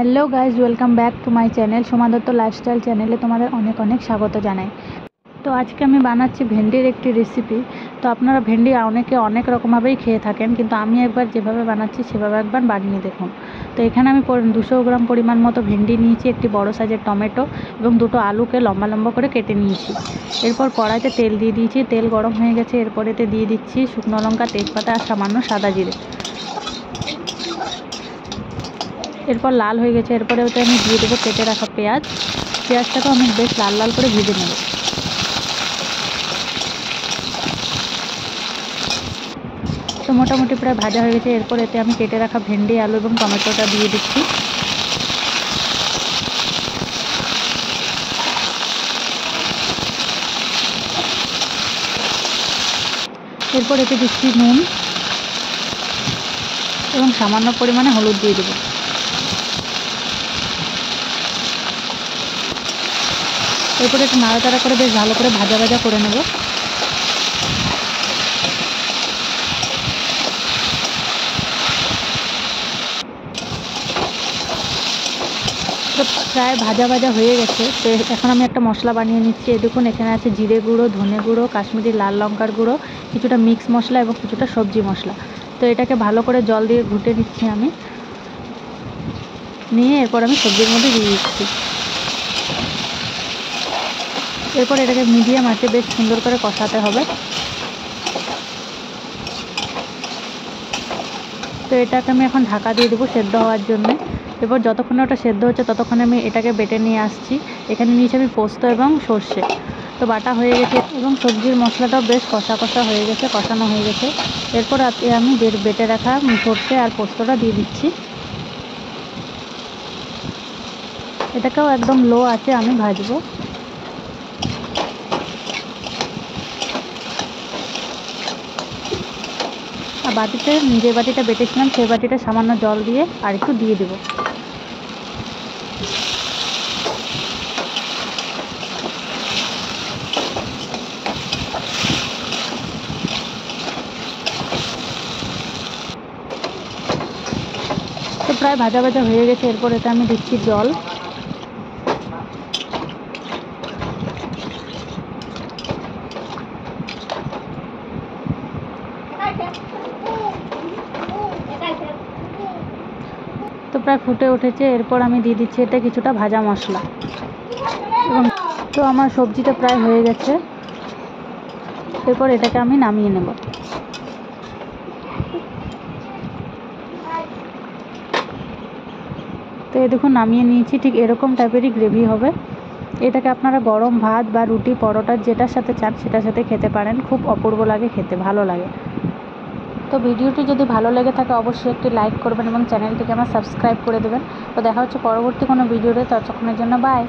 Hello guys, welcome back to my channel Soma Dutta lifestyle চ্যানেলে তোমাদের অনেক অনেক স্বাগত জানাই। তো আজকে আমি বানাচ্ছি ভেন্ডির একটি রেসিপি। তো আপনারা ভেন্ডি অনেকে অনেক রকমভাবেই খেয়ে থাকেন, কিন্তু আমি একবার যেভাবে বানাচ্ছি সেভাবে একবার বানিয়ে দেখুন। তো এখানে আমি 200 গ্রাম পরিমাণ মতো ভেন্ডি নিয়েছি, একটি বড় সাইজের টমেটো এবং দুটো আলুকে লম্বা লম্বা করে কেটে নিয়েছি। এরপর কড়াইতে তেল দিয়ে দিয়েছি, তেল গরম হয়ে গেছে। এরপর এতে দিয়ে দিচ্ছি শুকনো লঙ্কা, তেজপাতা আর সামান্য সাদা জিরে। এরপর লাল হয়ে গেছে, এরপরে ওটা আমি দিয়ে দেবো কেটে রাখা পেঁয়াজটাকেও আমি বেশ লাল লাল করে ভেজে নেব। তো মোটামুটি প্রায় ভাজা হয়ে গেছে। এরপর এতে আমি কেটে রাখা ভেন্ডি, আলু এবং টমেটোটা দিয়ে দিচ্ছি। এরপর এতে দিচ্ছি নুন এবং সামান্য পরিমাণে হলুদ দিয়ে দেবো। এরপর একটু নাড়াচাড়া করে বেশ ভালো করে ভাজা ভাজা করে নেব। তো প্রায় ভাজা ভাজা হয়ে গেছে। তো এখন আমি একটা মশলা বানিয়ে নিচ্ছি। এই দেখুন, এখানে আছে জিরে গুঁড়ো, ধনে গুঁড়ো, কাশ্মীরি লাল লঙ্কার গুঁড়ো, কিছুটা মিক্স মশলা এবং কিছুটা সবজি মশলা। তো এটাকে ভালো করে জল দিয়ে ঘুটে নিচ্ছি আমি, নিয়ে এরপর আমি সবজির মধ্যে দিয়ে দিচ্ছি। এরপর এটাকে মিডিয়াম আঁচে বেশ সুন্দর করে কষাতে হবে। তো এটাকে আমি এখন ঢাকা দিয়ে দেবো সেদ্ধ হওয়ার জন্যে। এরপর যতক্ষণে ওটা সেদ্ধ হচ্ছে ততক্ষণে আমি এটাকে বেটে নিয়ে আসছি। এখানে নিয়েছি আমি পোস্ত এবং সর্ষে। তো বাটা হয়ে গেছে এবং সবজির মশলাটাও বেশ কষা হয়ে গেছে, কষানো হয়ে গেছে। এরপর আমি বেটে রাখা সর্ষে আর পোস্তটা দিয়ে দিচ্ছি। এটাকেও একদম লো আঁচে আমি ভাজবো। আর বাটিতে যে বাটিটা বেটেছিলাম সেই বাটিটা সামান্য জল দিয়ে আর একটু দিয়ে দেবো। তো প্রায় ভাজা ভাজা হয়ে গেছে। এরপর এটা আমি দিচ্ছি জল। তো প্রায় ফুটে উঠেছে। এরপর আমি দিয়ে দিচ্ছি এতে কিছুটা ভাজা মশলা এবং তো আমার সবজিটা প্রায় হয়ে গেছে। এরপর এটাকে আমি নামিয়ে নেব। তো এই দেখুন, নামিয়ে নিয়েছি। ঠিক এরকম টাইপেরই গ্রেভি হবে। এটাকে আপনারা গরম ভাত বা রুটি, পরোটা যেটার সাথে চান সেটার সাথে খেতে পারেন। খুব অপূর্ব লাগে খেতে, ভালো লাগে। তো ভিডিওটি যদি ভালো লেগে থাকে অবশ্যই একটি লাইক করবেন এবং চ্যানেলটিকে আমার সাবস্ক্রাইব করে দেবেন। তো দেখা হচ্ছে পরবর্তী কোনো ভিডিওতে। ততক্ষণের জন্য বাই।